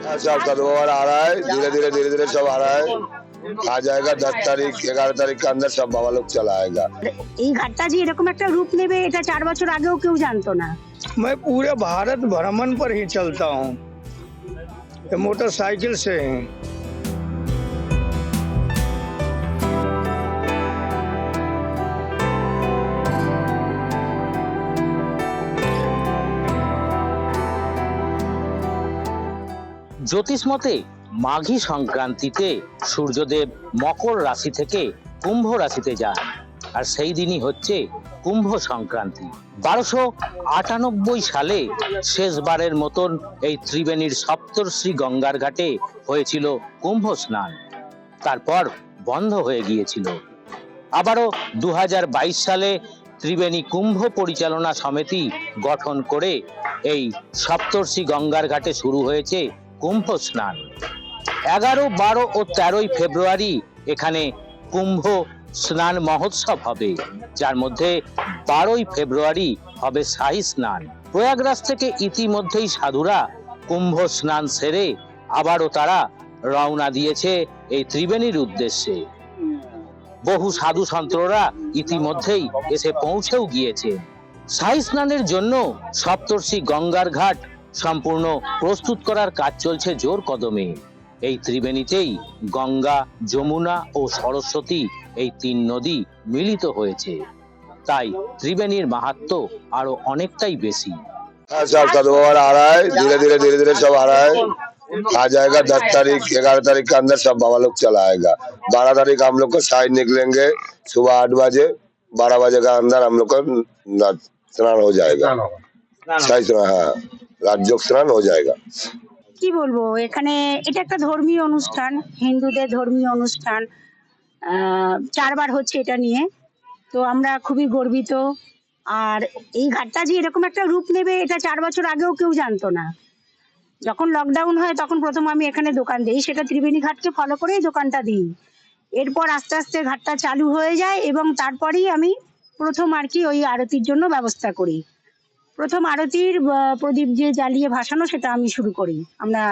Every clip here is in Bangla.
सब सदभाव आ रहा है, धीरे धीरे सब आ रहा है। आ जाएगा 10 तारीख 11 तारीख के अंदर सब बाबा लोग चला आएगा। এই ঘাটটা যে এরকম একটা রূপ নেবে এটা 4 বছর আগেও কেউ জানতো না। मैं पूरे भारत भ्रमण पर ही चलता हूँ, मोटरसाइकिल से ही। জ্যোতিষ মতে মাঘী সংক্রান্তিতে সূর্যদেব মকর রাশি থেকে কুম্ভ রাশিতে যান, আর সেই দিনই হচ্ছে কুম্ভ সংক্রান্তি। 1298 সালে শেষবারের মতন এই ত্রিবেণীর সপ্তর্ষি গঙ্গার ঘাটে হয়েছিল কুম্ভ স্নান, তারপর বন্ধ হয়ে গিয়েছিল। আবারও 2022 সালে ত্রিবেণী কুম্ভ পরিচালনা সমিতি গঠন করে এই সপ্তর্ষি গঙ্গার ঘাটে শুরু হয়েছে কুম্ভ স্নান। 11, 12 ও 13 ফেব্রুয়ারি এখানে কুম্ভ স্নান মহোৎসব হবে, যার মধ্যে 12 ফেব্রুয়ারি হবে শাহী স্নান। প্রয়াগরাজ থেকে ইতিমধ্যেই সাধুরা কুম্ভ স্নান সেরে আবারও তারা রওনা দিয়েছে এই ত্রিবেণীর উদ্দেশ্যে। বহু সাধু সন্তরা ইতিমধ্যেই এসে পৌঁছেও গিয়েছে। শাহী স্নানের জন্য সপ্তর্ষি গঙ্গার ঘাট সম্পূর্ণ প্রস্তুত করার কাজ চলছে জোর কদমে। এই ত্রিবেণীতেই গঙ্গা, যমুনা ও সরস্বতী এই 3 নদী মিলিত হয়েছে, তাই ত্রিবেণীর মাহাত্ম্য আরো অনেকটাই বেশি। सब सदभाव आ रहा है, धीरे धीरे सब आ रहा है। आ जाएगा 10 तारीख 11 तारीख के अंदर सब बाबा लोग चला आएगा। 12 तारीख हम लोग को शाही निकलेंगे सुबह 8 बजे, 12 बजे का अंदर हम लोग का स्नान हो जाएगा। शाही स्नान, हाँ, राजयोग स्नान हो जाएगा। কি বলবো, এখানে এটা একটা ধর্মীয় অনুষ্ঠান, হিন্দুদের ধর্মীয় অনুষ্ঠান। 4 বার হচ্ছে এটা নিয়ে, তো আমরা খুবই গর্বিত। আর এই ঘাটটা যে এরকম একটা রূপ নেবে এটা 4 বছর আগেও কেউ জানতো না। যখন লকডাউন হয় তখন প্রথম আমি এখানে দোকান দিই, সেটা ত্রিবেণী ঘাটকে ফলো করেই দোকানটা দিই। এরপর আস্তে আস্তে ঘাটটা চালু হয়ে যায় এবং তারপরেই আমি প্রথম আর কি ওই আরতির জন্য ব্যবস্থা করি। প্রথম আরতির প্রদীপ যে জ্বালিয়ে ভাসানো সেটা আমি শুরু করি। আমরা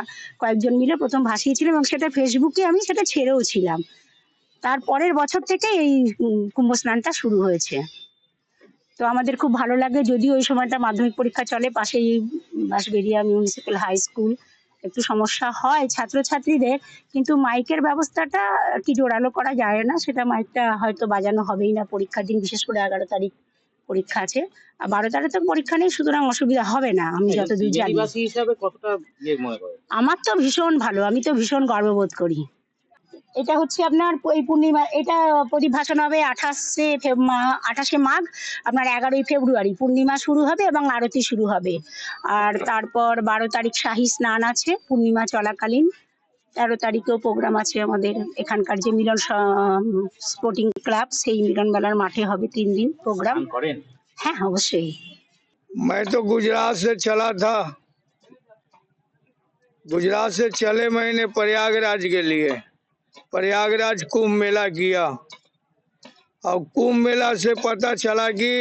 কয়েকজন মিলে প্রথম ভাসিয়েছিলাম এবং সেটা ফেসবুকে আমি সেটা ছেড়েও ছিলাম। তারপরের বছর থেকে এই কুম্ভ স্নানটা শুরু হয়েছে। তো আমাদের খুব ভালো লাগে, যদিও ওই সময়টা মাধ্যমিক পরীক্ষা চলে, পাশেই বাঁশবেড়িয়া মিউনিসিপ্যাল হাই স্কুল, একটু সমস্যা হয় ছাত্রছাত্রীদের, কিন্তু মাইকের ব্যবস্থাটা কি জোরালো করা যায় না, সেটা মাইকটা হয়তো বাজানো হবেই না পরীক্ষার দিন, বিশেষ করে 11 তারিখ পরীক্ষা আছে। আর 12 তারিখ তো পরীক্ষা নেই, সুতরাং অসুবিধা হবে না আমি যতদূর জানি। আমার তো ভীষণ ভালো, আমি তো ভীষণ গর্ববোধ করি। এটা হচ্ছে আপনার এই পূর্ণিমা, এটা প্রদীপ ভাসানো হবে 28শে মাঘ, আপনার 11ই ফেব্রুয়ারি পূর্ণিমা শুরু হবে এবং আরতি শুরু হবে। আর তারপর 12 তারিখ শাহী স্নান আছে পূর্ণিমা চলাকালীন। 13 তারিখেও প্রোগ্রাম আছে আমাদের এখানকার যে মিলন স্পোর্টিং ক্লাব, সেই মিলন মেলার মাঠে হবে 3 দিন প্রোগ্রাম। হ্যাঁ অবশ্যই। मैं तो गुजरात से चला था, गुजरात से चले मैंने प्रयागराज के लिए, प्रयागराज कुंभ मेला किया और कुंभ मेला से पता चला कि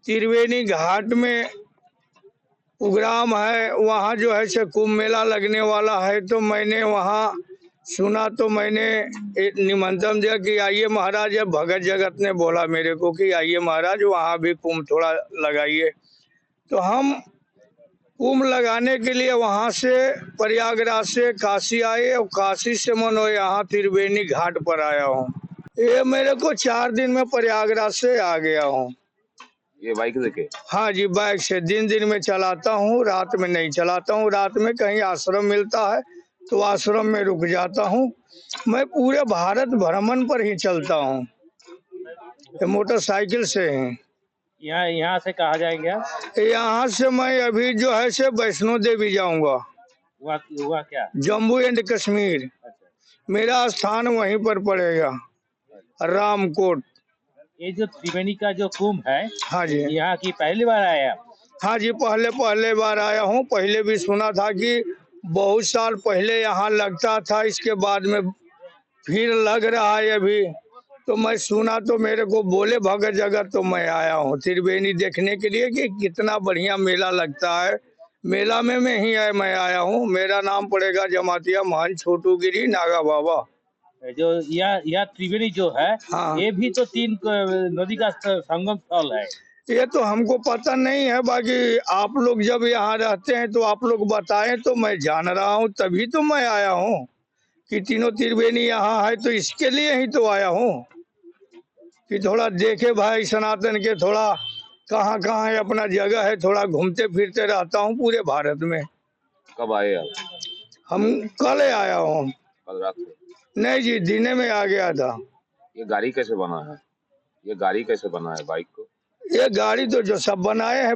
त्रिवेणी घाट में उग्राम है, वहाँ जो है से कुंभ मेला लगने वाला है। तो मैंने वहाँ सुना तो मैंने एक निमंत्रण दिया कि आइए महाराज। जब भगत जगत ने बोला मेरे को कि आइए महाराज वहाँ भी कुंभ थोड़ा लगाइए, तो हम कुंभ लगाने के लिए वहाँ से प्रयागराज से काशी आए और काशी से मनो यहाँ त्रिवेणी घाट पर आया हूँ। ये मेरे को 4 दिन में प्रयागराज से आ गया हूँ। ये बाइक लेके? हाँ जी, बाइक से दिन में चलाता हूँ, रात में नहीं चलाता हूँ। रात में कहीं आश्रम मिलता है तो आश्रम में रुक जाता हूँ। मैं पूरे भारत भ्रमण पर ही चलता हूँ, मोटरसाइकिल से ही। यहाँ से कहाँ जाएंगे आप? यहाँ से मैं अभी जो है से वैष्णो देवी जाऊंगा। हुआ क्या? जम्मू एंड कश्मीर। मेरा स्थान वहीं पर पड़ेगा, रामकोट। ये जो त्रिवेणी का जो कुंभ है, हाँ जी, यहाँ की पहली बार आए आप? हाँ जी, पहले बार आया हूँ। पहले भी सुना था कि बहुत साल पहले यहाँ लगता था, इसके बाद में फिर लग रहा है अभी। तो मैं सुना तो मेरे को बोले भगत जगत, तो मैं आया हूँ त्रिवेणी देखने के लिए कि कितना बढ़िया मेला लगता है। मेला में मैं आया हूँ। मेरा नाम पड़ेगा जमातिया महंत छोटू गिरी नागा बाबा। जो यह त्रिवेणी जो है, हाँ। ये भी तो 3 नदी का संगम स्थल है। ये तो हमको पता नहीं है, बाकी आप लोग जब यहाँ रहते हैं तो आप लोग बताएं तो मैं जान रहा हूँ, तभी तो मैं आया हूँ कि तीनों त्रिवेणी यहाँ है, तो इसके लिए ही तो आया हूँ कि थोड़ा देखे भाई सनातन के, थोड़ा कहाँ कहाँ है अपना जगह है, थोड़ा घूमते फिरते रहता हूँ पूरे भारत में। कब आए आप? हम कल आया हूँ। कल रात को? नहीं जी, दिने में आ गया था। ये गाड़ी कैसे बना है? ये गाड़ी कैसे बना है बाइक को? ये गाड़ी तो जो सब बनाए हैं।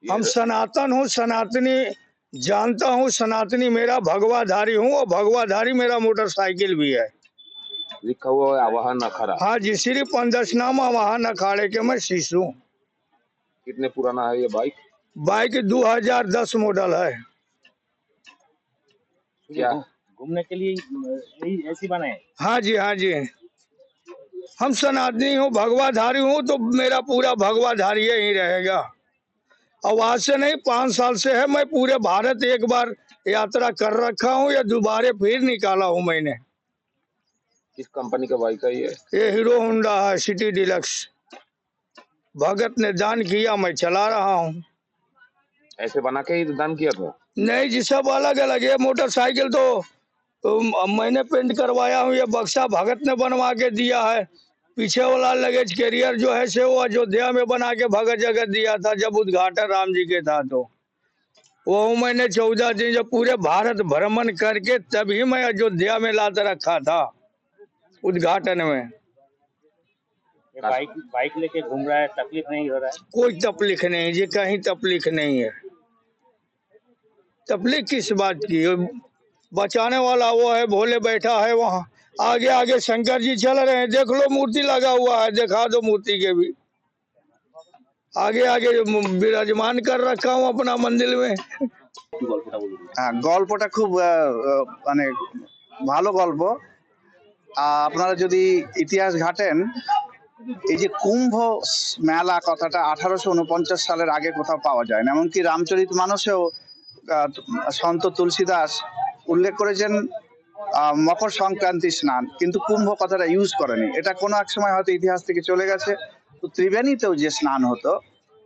हम ये सनातन हूँ, सनातनी जानता हूँ, सनातनी मेरा भगवाधारी हूँ, और भगवाधारी मेरा मोटरसाइकिल भी है। लिखा हुआ है आवाहन अखाड़ा। हाँ जी, श्री पंदसनामा वाहन अखाड़े के मैं शिष्य हूँ। कितने पुराना है ये बाइक? बाइक 2010 मॉडल है। क्या घूमने के लिए ऐसी बने? हाँ जी, हाँ जी। हम सनातनी हूँ, भगवाधारी हूँ, तो मेरा पूरा भगवाधारी ही रहेगा। और आज से नहीं, 5 साल से है। मैं पूरे भारत एक बार यात्रा कर रखा हूँ, या दोबारा फिर निकाला हूँ मैंने। किस कंपनी का बाइक है ये? ये हीरो होंडा है, सिटी डिलक्स। भगत ने दान किया, मैं चला रहा हूँ। ऐसे बना के ही दान किया था? नहीं जी, सब अलग अलग है। मोटरसाइकिल तो मैंने पेंट करवाया हूँ, ये बक्सा भगत ने बनवा के दिया है। पीछे वाला लगेज कैरियर जो है से वो अयोध्या में बना के भगत जगत दिया था, जब उद्घाटन राम जी के था। तो वो मैंने 14 दिन जब पूरे भारत भ्रमण करके तभी मैं अयोध्या में ला रखा था उद्घाटन में। ये बाइक लेके घूम रहा है, तकलीफ नहीं हो रहा है? कोई तकलीफ नहीं जी, कहीं तकलीफ नहीं है। तकलीफ किस बात की? बचाने वाला वो है, भोले बैठा है वहाँ। आगे आगे शंकर जी चल रहे हैं, देख लो मूर्ति लगा हुआ है, दिखा दो मूर्ति के भी। आगे आगे विराजमान कर रखा हूँ अपना मंदिर में। গল্পটা খুব মানে ভালো গল্প। আপনারা যদি ইতিহাস ঘাটেন, এই যে কুম্ভ মেলা কথাটা 1849 সালের আগে কোথাও পাওয়া যায় না। এমনকি রামচরিত মানসেও সন্ত তুলসী দাস উল্লেখ করেছেন মকর সংক্রান্তি স্নান, কিন্তু কুম্ভ কথাটা ইউজ করেনি। এটা কোনো এক সময় হয়তো ইতিহাস থেকে চলে গেছে। তো ত্রিবেণীতেও যে স্নান হতো,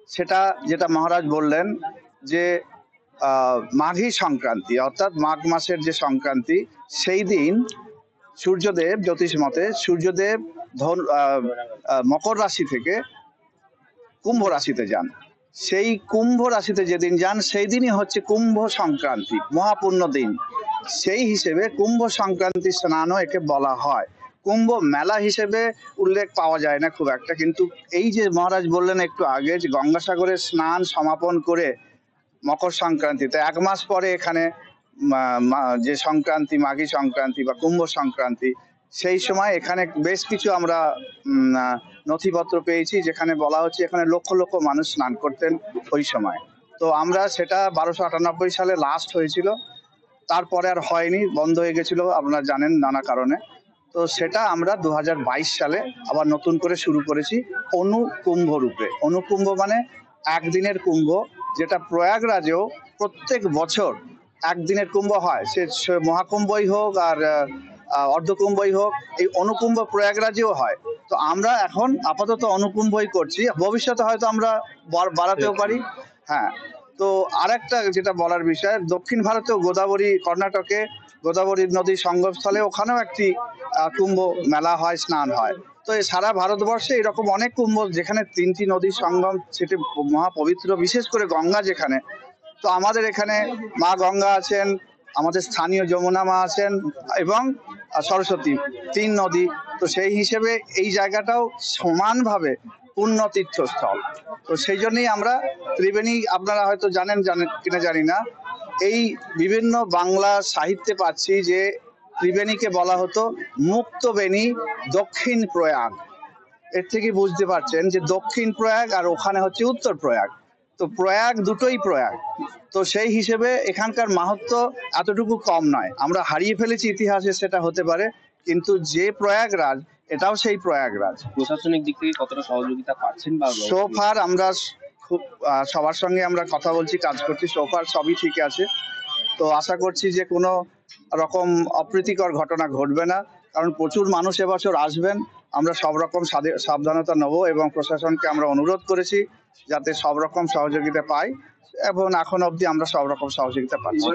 সেটা যেটা মহারাজ বললেন যে মাঘী সংক্রান্তি, অর্থাৎ মাঘ মাসের যে সংক্রান্তি, সেই দিন সূর্যদেব, জ্যোতিষ মতে সূর্যদেব মকর রাশি থেকে কুম্ভ রাশিতে যান। সেই কুম্ভ রাশিতে যেদিন যান সেই দিনই হচ্ছে কুম্ভ সংক্রান্তি, মহাপূর্ণ দিন। সেই হিসেবে কুম্ভ সংক্রান্তি স্নানও একে বলা হয়। কুম্ভ মেলা হিসেবে উল্লেখ পাওয়া যায় না খুব একটা, কিন্তু এই যে মহারাজ বললেন একটু আগে যে গঙ্গাসাগরে স্নান সমাপন করে মকর সংক্রান্তিতে 1 মাস পরে এখানে যে সংক্রান্তি, মাঘী সংক্রান্তি বা কুম্ভ সংক্রান্তি, সেই সময় এখানে বেশ কিছু আমরা নথিপত্র পেয়েছি যেখানে বলা হচ্ছে এখানে লক্ষ লক্ষ মানুষ স্নান করতেন ওই সময়। তো আমরা সেটা 1298 সালে লাস্ট হয়েছিল, তারপরে আর হয়নি, বন্ধ হয়ে গেছিল আপনারা জানেন নানা কারণে। তো সেটা আমরা 2022 সালে আবার নতুন করে শুরু করেছি অনুকুম্ভ রূপে। অনুকুম্ভ মানে একদিনের কুম্ভ, যেটা প্রয়াগরাজেও প্রত্যেক বছর একদিনের কুম্ভ হয়। সে মহাকুম্ভই হোক আর অর্ধকুম্ভই হোক, এই অনুকুম্ভ প্রয়াগরাজেও হয়। তো আমরা এখন আপাতত অনুকুম্ভই করছি, ভবিষ্যতে হয়তো আমরা বাড়াতেও পারি। হ্যাঁ, তো আরেকটা যেটা বলার বিষয়, দক্ষিণ ভারতেও গোদাবরী, কর্ণাটকে গোদাবরী নদীর সঙ্গমস্থলে ওখানেও একটি কুম্ভ মেলা হয়, স্নান হয়। তো সারা ভারতবর্ষে এরকম অনেক কুম্ভ, যেখানে 3টি নদীর সঙ্গম, সেটি মহাপবিত্র, বিশেষ করে গঙ্গা যেখানে। তো আমাদের এখানে মা গঙ্গা আছেন, আমাদের স্থানীয় যমুনা মা আছেন এবং সরস্বতী, 3 নদী। তো সেই হিসেবে এই জায়গাটাও সমানভাবে পুণ্য তীর্থস্থল। তো সেই জন্যই আমরা ত্রিবেণী, আপনারা হয়তো জানেন কিনা জানি না, এই বিভিন্ন বাংলা সাহিত্যে পাচ্ছি যে ত্রিবেণীকে বলা হতো মুক্তবেণী দক্ষিণ প্রয়াগ। এর থেকে বুঝতে পারছেন যে দক্ষিণ প্রয়াগ আর ওখানে হচ্ছে উত্তর প্রয়াগ। তো প্রয়াগ দুটোই প্রয়াগ। তো সেই হিসেবে এখানকার মাহাত্ম্য এতটুকু কম নয়। আমরা হারিয়ে ফেলেছি ইতিহাসে, সেটা হতে পারে, কিন্তু যে প্রয়াগরাজ, এটাও সেই প্রয়াগরাজ। প্রশাসনিক দিক থেকে কতটা সহযোগিতা পাচ্ছেন? বা সোফার আমরা খুব সবার সঙ্গে আমরা কথা বলছি, কাজ করছি, সোফার সবই ঠিক আছে। তো আশা করছি যে কোনো রকম অপ্রীতিকর ঘটনা ঘটবে না, কারণ প্রচুর মানুষ এবছর আসবেন। আমরা সব রকম সাবধানতা নেব এবং প্রশাসনকে আমরা অনুরোধ করেছি যাতে সব রকম সহযোগিতা পাই, এবং এখন অবধি আমরা সব রকম সহযোগিতা পাচ্ছি।